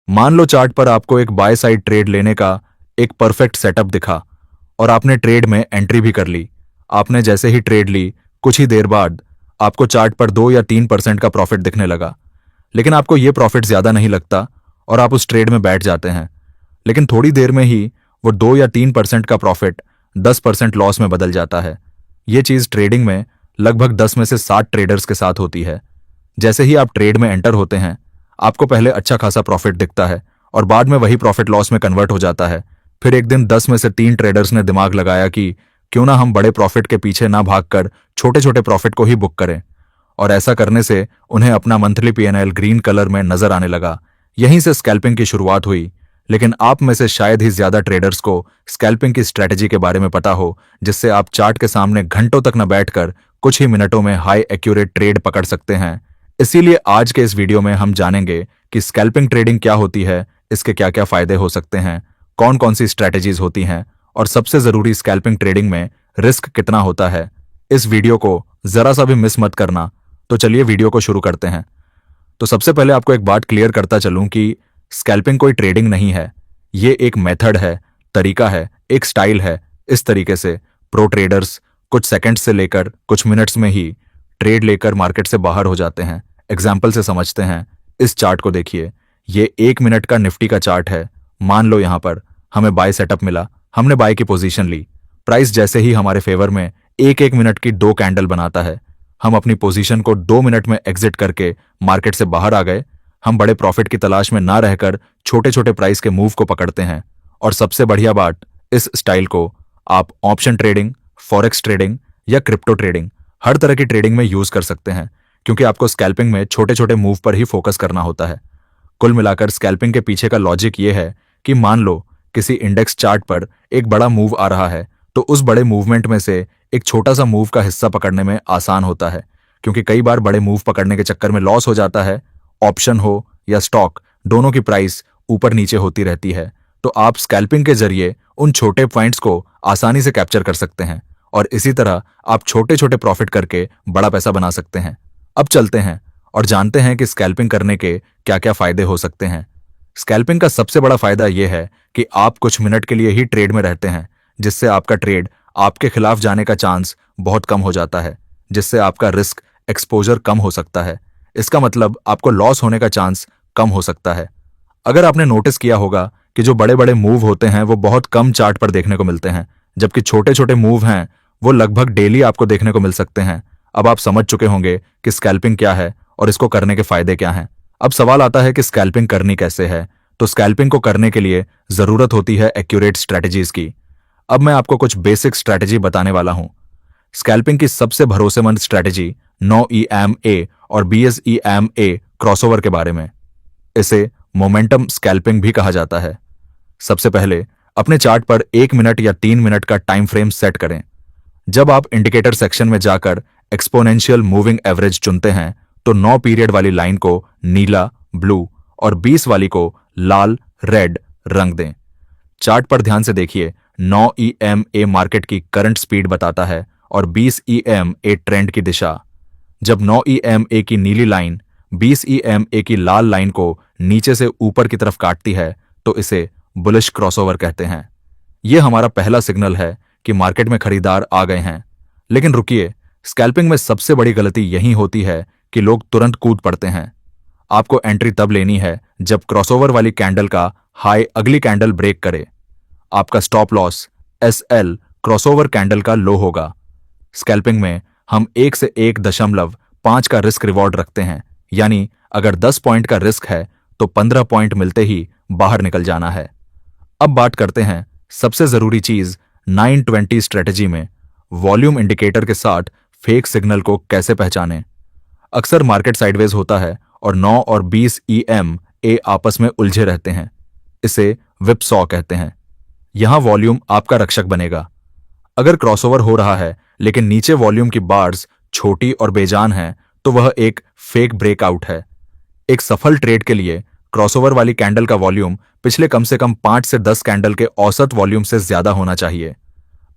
मान लो चार्ट पर आपको एक बाय साइड ट्रेड लेने का एक परफेक्ट सेटअप दिखा और आपने ट्रेड में एंट्री भी कर ली। आपने जैसे ही ट्रेड ली, कुछ ही देर बाद आपको चार्ट पर 2 या 3% का प्रॉफिट दिखने लगा। लेकिन आपको ये प्रॉफिट ज्यादा नहीं लगता और आप उस ट्रेड में बैठ जाते हैं। लेकिन थोड़ी देर में ही वो 2 या 3% का प्रॉफिट 10% लॉस में बदल जाता है। ये चीज ट्रेडिंग में लगभग 10 में से 7 ट्रेडर्स के साथ होती है। जैसे ही आप ट्रेड में एंटर होते हैं, आपको पहले अच्छा खासा प्रॉफिट दिखता है और बाद में वही प्रॉफिट लॉस में कन्वर्ट हो जाता है। फिर एक दिन 10 में से 3 ट्रेडर्स ने दिमाग लगाया कि क्यों ना हम बड़े प्रॉफिट के पीछे ना भागकर छोटे छोटे प्रॉफिट को ही बुक करें। और ऐसा करने से उन्हें अपना मंथली पीएनएल ग्रीन कलर में नजर आने लगा। यहीं से स्कैल्पिंग की शुरुआत हुई। लेकिन आप में से शायद ही ज्यादा ट्रेडर्स को स्कैल्पिंग की स्ट्रेटेजी के बारे में पता हो, जिससे आप चार्ट के सामने घंटों तक न बैठकर कुछ ही मिनटों में हाई एक्यूरेट ट्रेड पकड़ सकते हैं। इसीलिए आज के इस वीडियो में हम जानेंगे कि स्कैल्पिंग ट्रेडिंग क्या होती है, इसके क्या क्या फायदे हो सकते हैं, कौन कौन सी स्ट्रैटेजीज होती हैं और सबसे जरूरी स्कैल्पिंग ट्रेडिंग में रिस्क कितना होता है। इस वीडियो को जरा सा भी मिस मत करना। तो चलिए वीडियो को शुरू करते हैं। तो सबसे पहले आपको एक बात क्लियर करता चलूं कि स्कैल्पिंग कोई ट्रेडिंग नहीं है। ये एक मेथड है, तरीका है, एक स्टाइल है। इस तरीके से प्रो ट्रेडर्स कुछ सेकंड्स से लेकर कुछ मिनट्स में ही ट्रेड लेकर मार्केट से बाहर हो जाते हैं। एग्जाम्पल से समझते हैं। इस चार्ट को देखिए, ये 1 मिनट का निफ्टी का चार्ट है। मान लो यहां पर हमें बाय सेटअप मिला, हमने बाय की पोजीशन ली। प्राइस जैसे ही हमारे फेवर में एक एक मिनट की 2 कैंडल बनाता है, हम अपनी पोजीशन को 2 मिनट में एग्जिट करके मार्केट से बाहर आ गए। हम बड़े प्रॉफिट की तलाश में ना रहकर छोटे छोटे प्राइस के मूव को पकड़ते हैं। और सबसे बढ़िया बात, इस स्टाइल को आप ऑप्शन ट्रेडिंग, फॉरेक्स ट्रेडिंग या क्रिप्टो ट्रेडिंग, हर तरह की ट्रेडिंग में यूज कर सकते हैं, क्योंकि आपको स्कैल्पिंग में छोटे छोटे मूव पर ही फोकस करना होता है। कुल मिलाकर स्कैल्पिंग के पीछे का लॉजिक ये है कि मान लो किसी इंडेक्स चार्ट पर एक बड़ा मूव आ रहा है, तो उस बड़े मूवमेंट में से एक छोटा सा मूव का हिस्सा पकड़ने में आसान होता है, क्योंकि कई बार बड़े मूव पकड़ने के चक्कर में लॉस हो जाता है। ऑप्शन हो या स्टॉक, दोनों की प्राइस ऊपर नीचे होती रहती है। तो आप स्कैल्पिंग के जरिए उन छोटे पॉइंट्स को आसानी से कैप्चर कर सकते हैं और इसी तरह आप छोटे छोटे प्रॉफिट करके बड़ा पैसा बना सकते हैं। अब चलते हैं और जानते हैं कि स्कैल्पिंग करने के क्या क्या फायदे हो सकते हैं। स्कैल्पिंग का सबसे बड़ा फायदा यह है कि आप कुछ मिनट के लिए ही ट्रेड में रहते हैं, जिससे आपका ट्रेड आपके खिलाफ जाने का चांस बहुत कम हो जाता है, जिससे आपका रिस्क एक्सपोजर कम हो सकता है। इसका मतलब आपको लॉस होने का चांस कम हो सकता है। अगर आपने नोटिस किया होगा कि जो बड़े बड़े मूव होते हैं वो बहुत कम चार्ट पर देखने को मिलते हैं, जबकि छोटे छोटे मूव हैं वो लगभग डेली आपको देखने को मिल सकते हैं। अब आप समझ चुके होंगे कि स्कैल्पिंग क्या है और इसको करने के फायदे क्या हैं। अब सवाल आता है कि स्कैल्पिंग करनी कैसे है। तो स्कैल्पिंग को करने के लिए जरूरत होती है एक्यूरेट स्ट्रैटेजीज की। अब मैं आपको कुछ बेसिक स्ट्रैटेजी बताने वाला हूं। स्कैल्पिंग की सबसे भरोसेमंद स्ट्रैटेजी 9 EMA और BSEMA क्रॉसओवर के बारे में। इसे मोमेंटम स्कैल्पिंग भी कहा जाता है। सबसे पहले अपने चार्ट पर 1 मिनट या 3 मिनट का टाइम फ्रेम सेट करें। जब आप इंडिकेटर सेक्शन में जाकर एक्सपोनेंशियल मूविंग एवरेज चुनते हैं, तो 9 पीरियड वाली लाइन को नीला, ब्लू और 20 वाली को लाल, रेड रंग दें। चार्ट पर ध्यान से देखिए, 9 EMA मार्केट की करंट स्पीड बताता है और 20 EMA ट्रेंड की दिशा। जब 9 EMA की नीली लाइन 20 EMA की लाल लाइन को नीचे से ऊपर की तरफ काटती है, तो इसे बुलिश क्रॉसओवर कहते हैं। यह हमारा पहला सिग्नल है कि मार्केट में खरीदार आ गए हैं। लेकिन रुकिए, स्कैल्पिंग में सबसे बड़ी गलती यही होती है कि लोग तुरंत कूद पड़ते हैं। आपको एंट्री तब लेनी है जब क्रॉसओवर वाली कैंडल का हाई अगली कैंडल ब्रेक करे। आपका stop loss SL crossover candle का लो होगा। स्कैल्पिंग में हम 1 से 1.5 का रिस्क रिवॉर्ड रखते हैं, यानी अगर 10 पॉइंट का रिस्क है तो 15 पॉइंट मिलते ही बाहर निकल जाना है। अब बात करते हैं सबसे जरूरी चीज 920 स्ट्रेटजी में, वॉल्यूम इंडिकेटर के साथ फेक सिग्नल को कैसे पहचानें। अक्सर मार्केट साइडवेज होता है और 9 और 20 EMA आपस में उलझे रहते हैं। इसे विपसॉ कहते हैं। यहां वॉल्यूम आपका रक्षक बनेगा। अगर क्रॉसओवर हो रहा है लेकिन नीचे वॉल्यूम की बार्स छोटी और बेजान हैं, तो वह एक फेक ब्रेकआउट है। एक सफल ट्रेड के लिए क्रॉसओवर वाली कैंडल का वॉल्यूम पिछले कम से कम 5 से 10 कैंडल के औसत वॉल्यूम से ज्यादा होना चाहिए।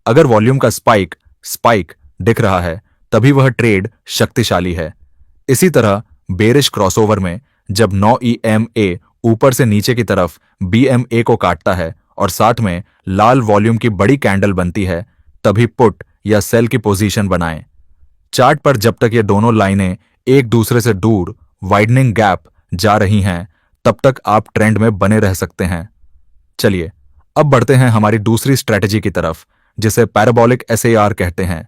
अगर वॉल्यूम का स्पाइक दिख रहा है, तभी वह ट्रेड शक्तिशाली है। इसी तरह बेरिश क्रॉसओवर में जब 9 EMA ऊपर से नीचे की तरफ BMA को काटता है और साथ में लाल वॉल्यूम की बड़ी कैंडल बनती है, तभी पुट या सेल की पोजीशन बनाएं। चार्ट पर जब तक ये दोनों लाइनें एक दूसरे से दूर वाइडनिंग गैप जा रही हैं, तब तक आप ट्रेंड में बने रह सकते हैं। चलिए अब बढ़ते हैं हमारी दूसरी स्ट्रेटजी की तरफ, जिसे पैराबोलिक SAR कहते हैं।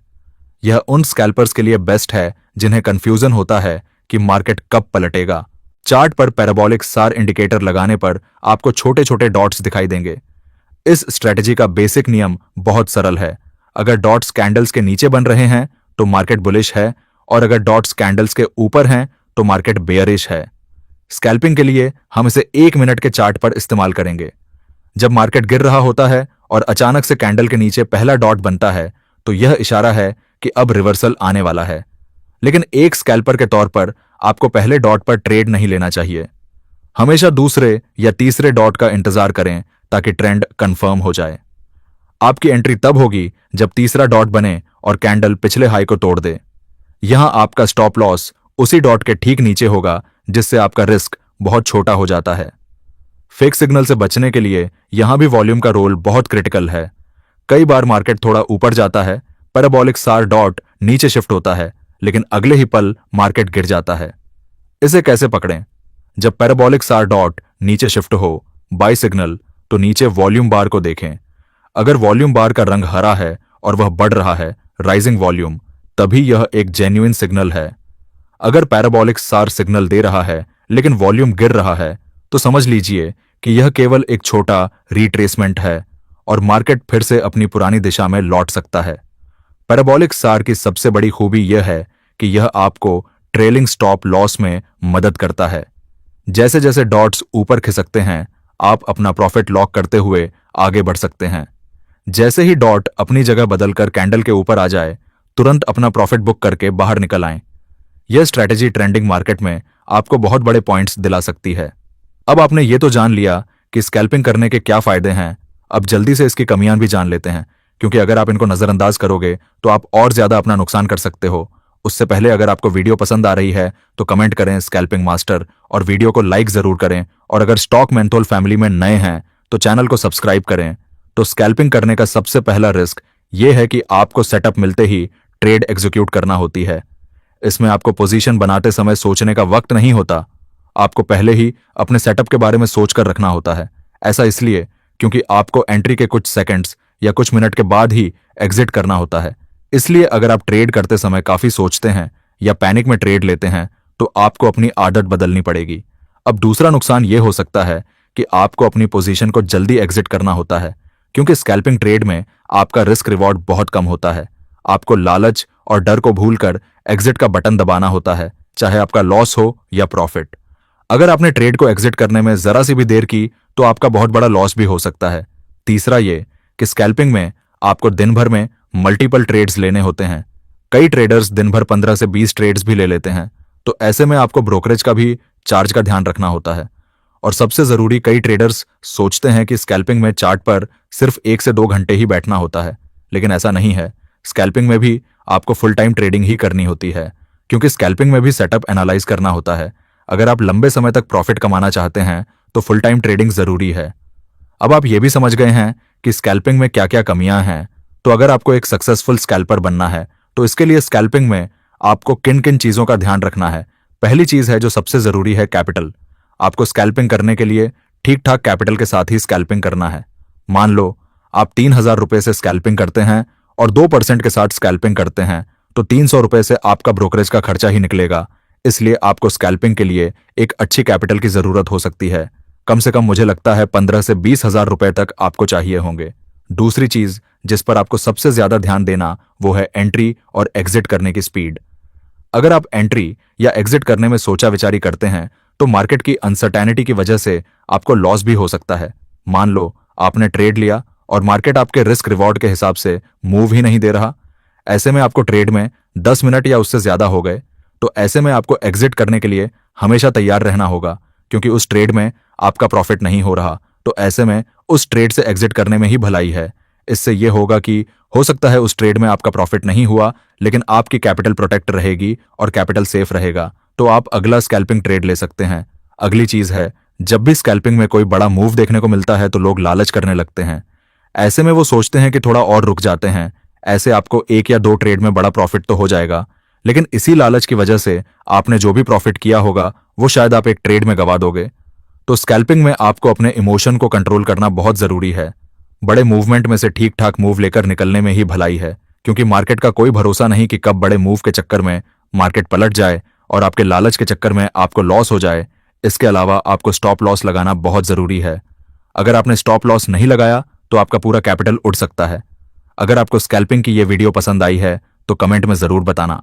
यह उन स्कैल्पर्स के लिए बेस्ट है जिन्हें कंफ्यूजन होता है कि मार्केट कब पलटेगा। चार्ट पर पैराबोलिक SAR इंडिकेटर लगाने पर आपको छोटे छोटे डॉट्स दिखाई देंगे। इस स्ट्रेटजी का बेसिक नियम बहुत सरल है। अगर डॉट्स कैंडल्स के नीचे बन रहे हैं तो मार्केट बुलिश है, और अगर डॉट्स कैंडल्स के ऊपर हैं तो मार्केट बेयरिश है। स्कैल्पिंग के लिए हम इसे 1 मिनट के चार्ट पर इस्तेमाल करेंगे। जब मार्केट गिर रहा होता है और अचानक से कैंडल के नीचे पहला डॉट बनता है, तो यह इशारा है कि अब रिवर्सल आने वाला है। लेकिन एक स्कैल्पर के तौर पर आपको पहले डॉट पर ट्रेड नहीं लेना चाहिए। हमेशा दूसरे या तीसरे डॉट का इंतजार करें ताकि ट्रेंड कंफर्म हो जाए। आपकी एंट्री तब होगी जब तीसरा डॉट बने और कैंडल पिछले हाई को तोड़ दे। यहां आपका स्टॉप लॉस उसी डॉट के ठीक नीचे होगा, जिससे आपका रिस्क बहुत छोटा हो जाता है। फेक सिग्नल से बचने के लिए यहां भी वॉल्यूम का रोल बहुत क्रिटिकल है। कई बार मार्केट थोड़ा ऊपर जाता है, पैराबोलिक SAR डॉट नीचे शिफ्ट होता है, लेकिन अगले ही पल मार्केट गिर जाता है। इसे कैसे पकड़ें? जब पैराबोलिक SAR डॉट नीचे शिफ्ट हो, बाय सिग्नल, तो नीचे वॉल्यूम बार को देखें। अगर वॉल्यूम बार का रंग हरा है और वह बढ़ रहा है, राइजिंग वॉल्यूम, तभी यह एक जेन्युइन सिग्नल है। अगर पैराबोलिक SAR सिग्नल दे रहा है लेकिन वॉल्यूम गिर रहा है, तो समझ लीजिए कि यह केवल एक छोटा रिट्रेसमेंट है और मार्केट फिर से अपनी पुरानी दिशा में लौट सकता है। पैराबोलिक SAR की सबसे बड़ी खूबी यह है कि यह आपको ट्रेलिंग स्टॉप लॉस में मदद करता है। जैसे जैसे डॉट्स ऊपर खिसकते हैं, आप अपना प्रॉफिट लॉक करते हुए आगे बढ़ सकते हैं। जैसे ही डॉट अपनी जगह बदलकर कैंडल के ऊपर आ जाए, तुरंत अपना प्रॉफिट बुक करके बाहर निकल आएं। यह स्ट्रैटेजी ट्रेंडिंग मार्केट में आपको बहुत बड़े पॉइंट्स दिला सकती है। अब आपने ये तो जान लिया कि स्कैल्पिंग करने के क्या फायदे हैं, अब जल्दी से इसकी कमियां भी जान लेते हैं, क्योंकि अगर आप इनको नजरअंदाज करोगे तो आप और ज्यादा अपना नुकसान कर सकते हो। उससे पहले अगर आपको वीडियो पसंद आ रही है तो कमेंट करें स्कैल्पिंग मास्टर, और वीडियो को लाइक जरूर करें, और अगर स्टॉक मेंथोल फैमिली में नए हैं तो चैनल को सब्सक्राइब करें। तो स्कैल्पिंग करने का सबसे पहला रिस्क यह है कि आपको सेटअप मिलते ही ट्रेड एग्जीक्यूट करना होती है। इसमें आपको पोजीशन बनाते समय सोचने का वक्त नहीं होता। आपको पहले ही अपने सेटअप के बारे में सोचकर रखना होता है। ऐसा इसलिए क्योंकि आपको एंट्री के कुछ सेकंड्स या कुछ मिनट के बाद ही एग्जिट करना होता है। इसलिए अगर आप ट्रेड करते समय काफी सोचते हैं या पैनिक में ट्रेड लेते हैं, तो आपको अपनी आदत बदलनी पड़ेगी। अब दूसरा नुकसान यह हो सकता है कि आपको अपनी पोजीशन को जल्दी एग्जिट करना होता है, क्योंकि स्कैल्पिंग ट्रेड में आपका रिस्क रिवॉर्ड बहुत कम होता है। आपको लालच और डर को भूलकर एग्जिट का बटन दबाना होता है, चाहे आपका लॉस हो या प्रॉफिट। अगर आपने ट्रेड को एग्जिट करने में जरा सी भी देर की तो आपका बहुत बड़ा लॉस भी हो सकता है। तीसरा ये कि स्कैल्पिंग में आपको दिन भर में मल्टीपल ट्रेड्स लेने होते हैं। कई ट्रेडर्स दिन भर 15 से 20 ट्रेड्स भी ले लेते हैं, तो ऐसे में आपको ब्रोकरेज का भी चार्ज का ध्यान रखना होता है। और सबसे जरूरी, कई ट्रेडर्स सोचते हैं कि स्कैल्पिंग में चार्ट पर सिर्फ 1 से 2 घंटे ही बैठना होता है, लेकिन ऐसा नहीं है। स्कैल्पिंग में भी आपको फुल टाइम ट्रेडिंग ही करनी होती है, क्योंकि स्कैल्पिंग में भी सेटअप एनालाइज करना होता है। अगर आप लंबे समय तक प्रॉफिट कमाना चाहते हैं तो फुल टाइम ट्रेडिंग जरूरी है। अब आप ये भी समझ गए हैं कि स्कैल्पिंग में क्या क्या कमियां हैं, तो अगर आपको एक सक्सेसफुल स्कैल्पर बनना है तो इसके लिए स्कैल्पिंग में आपको किन किन चीजों का ध्यान रखना है। पहली चीज है जो सबसे जरूरी है, कैपिटल। आपको स्कैल्पिंग करने के लिए ठीक ठाक कैपिटल के साथ ही स्कैल्पिंग करना है। मान लो आप 3,000 रुपए से स्कैल्पिंग करते हैं और 2% के साथ स्कैल्पिंग करते हैं, तो 300 रुपए से आपका ब्रोकरेज का खर्चा ही निकलेगा। इसलिए आपको स्कैल्पिंग के लिए एक अच्छी कैपिटल की जरूरत हो सकती है। कम से कम मुझे लगता है 15 से 20,000 रुपए तक आपको चाहिए होंगे। दूसरी चीज जिस पर आपको सबसे ज्यादा ध्यान देना वो है एंट्री और एग्जिट करने की स्पीड। अगर आप एंट्री या एग्जिट करने में सोचा विचारी करते हैं तो मार्केट की अनसर्टेनिटी की वजह से आपको लॉस भी हो सकता है। मान लो आपने ट्रेड लिया और मार्केट आपके रिस्क रिवॉर्ड के हिसाब से मूव ही नहीं दे रहा। ऐसे में आपको ट्रेड में 10 मिनट या उससे ज्यादा हो गए, तो ऐसे में आपको एग्जिट करने के लिए हमेशा तैयार रहना होगा, क्योंकि उस ट्रेड में आपका प्रॉफिट नहीं हो रहा। तो ऐसे में उस ट्रेड से एग्जिट करने में ही भलाई है। इससे यह होगा कि हो सकता है उस ट्रेड में आपका प्रॉफिट नहीं हुआ, लेकिन आपकी कैपिटल प्रोटेक्ट रहेगी और कैपिटल सेफ रहेगा, तो आप अगला स्कैल्पिंग ट्रेड ले सकते हैं। अगली चीज है जब भी स्कैल्पिंग में कोई बड़ा मूव देखने को मिलता है तो लोग लालच करने लगते हैं। ऐसे में वो सोचते हैं कि थोड़ा और रुक जाते हैं, ऐसे आपको एक या दो ट्रेड में बड़ा प्रॉफिट तो हो जाएगा। लेकिन इसी लालच की वजह से आपने जो भी प्रॉफिट किया होगा वो शायद आप एक ट्रेड में गवा दोगे। तो स्कैल्पिंग में आपको अपने इमोशन को कंट्रोल करना बहुत जरूरी है। बड़े मूवमेंट में से ठीक ठाक मूव लेकर निकलने में ही भलाई है, क्योंकि मार्केट का कोई भरोसा नहीं कि कब बड़े मूव के चक्कर में मार्केट पलट जाए और आपके लालच के चक्कर में आपको लॉस हो जाए। इसके अलावा आपको स्टॉप लॉस लगाना बहुत जरूरी है। अगर आपने स्टॉप लॉस नहीं लगाया तो आपका पूरा कैपिटल उड़ सकता है। अगर आपको स्कैल्पिंग की ये वीडियो पसंद आई है तो कमेंट में जरूर बताना।